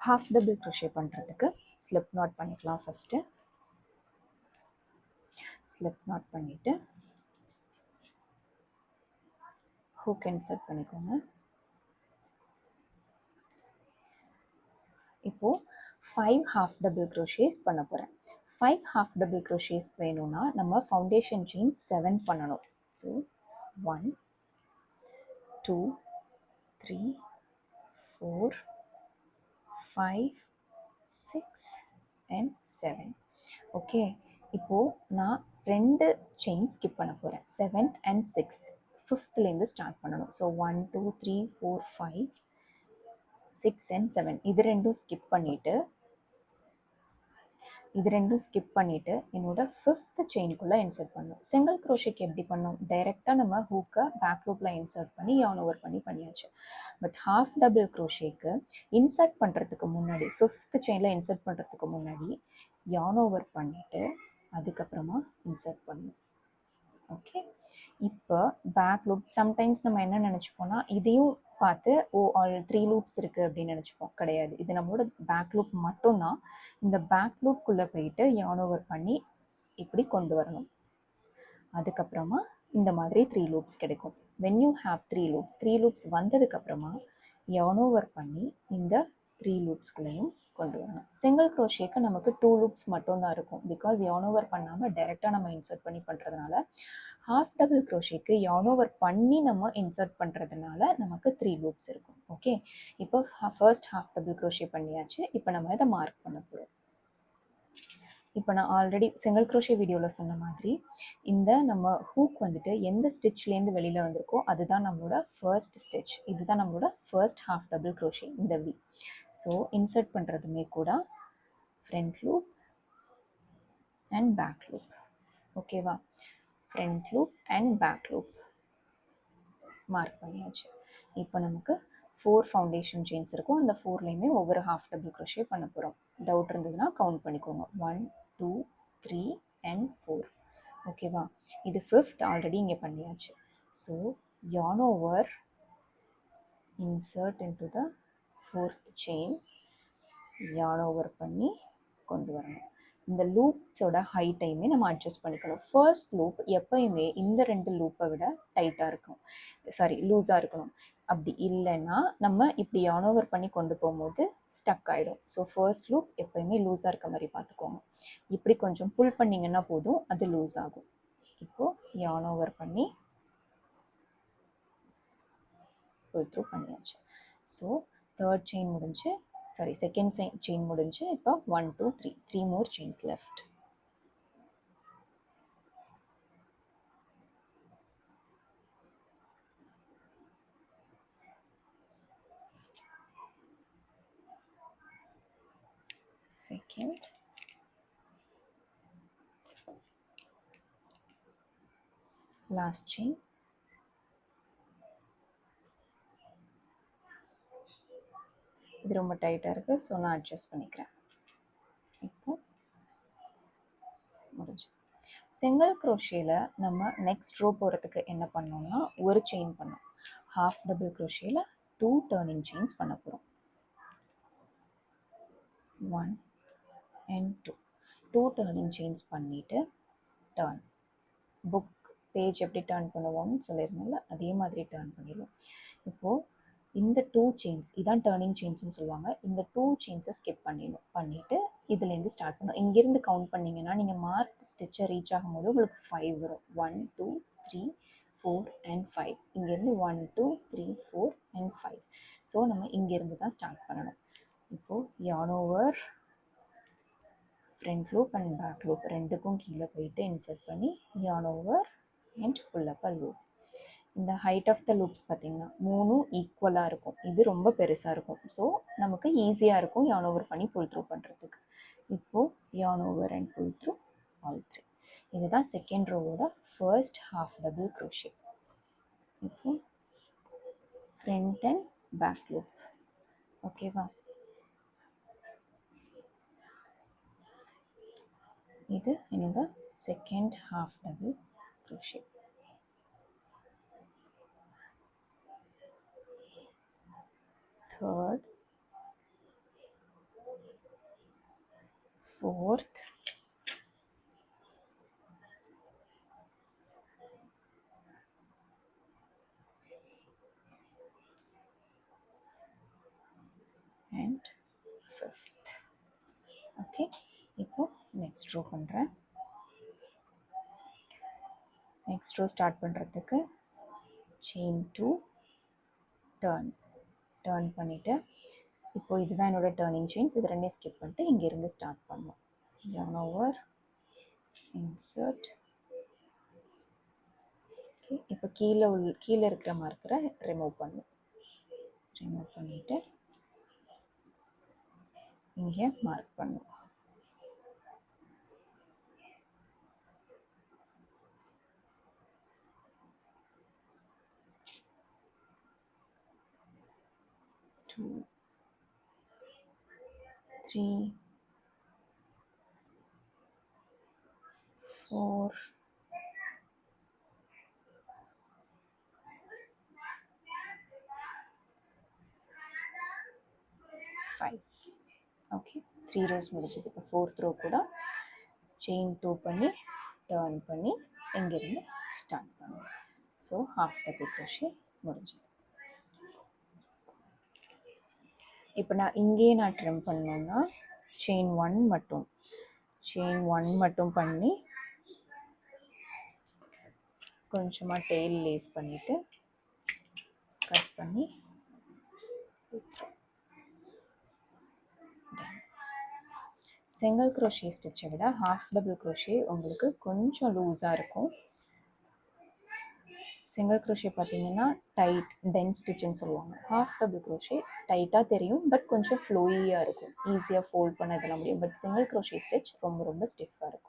Half double crochet பண்ணுறதுக்கு slip not பண்ணிக்கலாம். First slip not பண்ணிவிட்டு ஹூக் இன்சர்ட் பண்ணிக்கோங்க. இப்போது 5 ஹாஃப் டபுள் க்ரோஷேஸ் பண்ண போகிறேன். 5 ஹாஃப் டபுள் க்ரோஷேஸ் வேணும்னா நம்ம ஃபவுண்டேஷன் செயின் 7 பண்ணணும். So 1 2 3 4 5 6 and 7. ஓகே, இப்போது நான் 2 செயின் ஸ்கிப் பண்ண போகிறேன். 7th and 6th, 5thலேருந்து ஸ்டார்ட் பண்ணணும். ஸோ 1 2 3 4 5 6 and 7 இது ரெண்டும் ஸ்கிப் பண்ணிவிட்டு என்னோட 5th செயினுக்குள்ளே இன்சர்ட் பண்ணணும். சிங்கிள் க்ரோஷேக்கு எப்படி பண்ணோம்? டைரெக்டாக நம்ம ஹூக்கை பேக் லூப்பில் இன்சர்ட் பண்ணி yarn over பண்ணியாச்சு. பட் ஹாஃப் டபுள் க்ரோஷேக்கு இன்சர்ட் பண்ணுறதுக்கு முன்னாடி 5th செயினில் இன்சர்ட் பண்ணுறதுக்கு முன்னாடி yarn over பண்ணிவிட்டு அதுக்கப்புறமா இன்சர்ட் பண்ணணும். ஓகே, இப்போ பேக் லூப் சம்டைம்ஸ் நம்ம என்ன நினச்சிப்போம்னா இதையும் பார்த்து ஆல் 3 லூப்ஸ் இருக்குது அப்படின்னு நினச்சிப்போம். கிடையாது, இது நம்மளோட பேக் லூப் மட்டும்தான். இந்த பேக் லூப்குள்ளே போயிட்டு yarn over பண்ணி இப்படி கொண்டு வரணும். அதுக்கப்புறமா இந்த மாதிரி 3 லூப்ஸ் கிடைக்கும். when you have 3 லூப்ஸ் வந்ததுக்கப்புறமா yarn over பண்ணி இந்த 3 லூப்ஸ்குள்ளேயும் கொண்டு வரணும். சிங்கிள் க்ரோஷேக்கு நமக்கு 2 லூப்ஸ் மட்டும்தான் இருக்கும். பிகாஸ் yarn over பண்ணாமல் டைரெக்டாக நம்ம இன்சர்ட் பண்ணி பண்ணுறதுனால. ஹாஃப் டபுள் க்ரோஷேக்கு yarn over பண்ணி நம்ம இன்சர்ட் பண்ணுறதுனால நமக்கு 3 லூப்ஸ் இருக்கும். ஓகே, இப்போ ஃபர்ஸ்ட் ஹாஃப் டபுள் க்ரோஷே பண்ணியாச்சு. இப்போ நம்ம இதை மார்க் பண்ண போகிறோம். இப்போ நான் ஆல்ரெடி சிங்கிள் க்ரோஷே வீடியோவில் சொன்ன மாதிரி இந்த நம்ம ஹூக் வந்துட்டு எந்த ஸ்டிச்லேருந்து வெளியில் வந்திருக்கோ அதுதான் நம்மளோட ஃபர்ஸ்ட் ஸ்டிச். இதுதான் நம்மளோட ஃபர்ஸ்ட் ஹாஃப் டபுள் க்ரோஷே, இந்த வி. ஸோ இன்சர்ட் பண்ணுறதுமே கூட front loop and back loop. ஓகேவா, front loop and back loop mark பண்ணியாச்சு. இப்போ நமக்கு 4 ஃபவுண்டேஷன் செயின்ஸ் இருக்கும். அந்த 4லேயுமே ஒவ்வொரு ஹாஃப் டபுள் க்ரோஷே பண்ண போகிறோம். டவுட் இருந்ததுன்னா கவுண்ட் பண்ணிக்கோங்க. 1 2 3 and 4. ஓகேவா, இது 5th ஆல்ரெடி இங்கே பண்ணியாச்சு. So yarn over, insert into the 4th chain, yarn over பண்ணி கொண்டு வரணும். இந்த லூப்ஸோட ஹைட்டையுமே நம்ம அட்ஜஸ்ட் பண்ணிக்கணும். ஃபர்ஸ்ட் லூப் எப்பயுமே இந்த 2 லூப்பை விட டைட்டாக இருக்கணும், லூஸாக இருக்கணும். அப்படி இல்லைன்னா நம்ம இப்படி yarn over பண்ணி கொண்டு போகும்போது ஸ்டக் ஆகிடும். ஸோ ஃபர்ஸ்ட் லூப் எப்பயுமே லூஸாக இருக்க மாதிரி பார்த்துக்கோங்க. இப்படி கொஞ்சம் புல் பண்ணிங்கன்னா போதும், அது லூஸ் ஆகும். இப்போது yarn over பண்ணி புல் த்ரூ பண்ணியாச்சு. ஸோ தேர்ட் செயின் முடிஞ்சு, செகண்ட் செயின் முடிஞ்சு. இப்போ 1 2 3 more chains left. Second, last chain, இது ரொம்ப டைட்டாக இருக்குது. ஸோ நான் அட்ஜஸ்ட் பண்ணிக்கிறேன். இப்போ முடிஞ்சு. சிங்கிள் க்ரோஷேல நம்ம நெக்ஸ்ட் ரோ போகிறதுக்கு என்ன பண்ணோம்னா ஒரு செயின் பண்ணோம். ஹாஃப் டபுள் க்ரோஷேல 2 டர்னிங் செயின்ஸ் பண்ண போகிறோம். 1 and 2 டர்னிங் செயின்ஸ் பண்ணிவிட்டு டர்ன். புக் பேஜ் எப்படி டர்ன் பண்ணுவோம்னு சொல்லியிருந்தோம்ல, அதே மாதிரி டர்ன் பண்ணிடுவோம். இப்போது இந்த 2 செயின்ஸ் இதான் டர்னிங் செயின்ஸ்னு சொல்லுவாங்க. இந்த 2 செயின்ஸை ஸ்கிப் பண்ணிவிட்டு இதுலேருந்து ஸ்டார்ட் பண்ணணும். இங்கேருந்து கவுண்ட் பண்ணிங்கன்னா நீங்கள் மார்க் ஸ்டிச்சை ரீச் ஆகும்போது உங்களுக்கு 5 வரும். 1 2 3 4 and 5. இங்கேருந்து 1 2 3 4 and 5. ஸோ நம்ம இங்கேருந்து தான் ஸ்டார்ட் பண்ணணும். இப்போது yarn over, front loop and back loop ரெண்டுக்கும் கீழே போயிட்டு இன்சர்ட் பண்ணி yarn over and pull up a loop. இந்த ஹைட் ஆஃப் த லூப்ஸ் பார்த்திங்கன்னா 3 ஈக்குவலாக இருக்கும். இது ரொம்ப பெருசாக இருக்கும். ஸோ நமக்கு ஈஸியாக இருக்கும் yarn over பண்ணி புல் த்ரூ பண்ணுறதுக்கு. இப்போது yarn over and pull through all 3. இதுதான் செகண்ட் ரோவோட ஃபர்ஸ்ட் ஹாஃப் டபுள் க்ரோஷே. இப்போ ஃப்ரண்ட் அண்ட் பேக் லூப். ஓகேவா, இது என்னோட second half double crochet. Third, 4th, and 5th. Okay, இப்போ நெக்ஸ்ட் ரோ பண்ணுறேன். நெக்ஸ்ட் ரோ ஸ்டார்ட் பண்ணுறதுக்கு செயின் 2 டர்ன் பண்ணிவிட்டு, இப்போது இதுதான் என்னோட டர்னிங் செயின்ஸ். இது ரெண்டையும் ஸ்கிப் பண்ணிட்டு இங்கேருந்து ஸ்டார்ட் பண்ணோம். yarn over, insert. ஓகே, இப்போ கீழே இருக்கிற மார்க்கரை ரிமூவ் பண்ணிவிட்டு இங்கே மார்க் பண்ணும். Two, 3, 4, 5. ஓகே, 3 rows முடிஞ்சது. இப்போ 4th row கூட செயின் 2 பண்ணி டர்ன் பண்ணி இங்கேருந்து ஸ்டார்ட் பண்ணுவோம். ஸோ ஹாஃப் டபுள் crochet முடிஞ்சது. இப்போ நான் ட்ரிம் பண்ணோன்னா செயின் 1 மட்டும் பண்ணி கொஞ்சமாக டெயில் லேஸ் பண்ணிவிட்டு கட் பண்ணி சிங்கிள் crochet ஸ்டிச்சை விட ஹாஃப் டபுள் crochet உங்களுக்கு கொஞ்சம் லூஸாக இருக்கும். சிங்கிள் crochet பார்த்தீங்கன்னா டைட் டென்ஸ் ஸ்டிச்சுன்னு சொல்லுவாங்க. ஹாஃப் டபுள் crochet டைட்டாக தெரியும், பட் கொஞ்சம் ஃப்ளோயியாக இருக்கும். ஈஸியாக ஃபோல்ட் பண்ண இதெல்லாம் முடியும். பட் சிங்கிள் crochet ஸ்டிச் ரொம்ப ஸ்டிஃபாக இருக்கும்.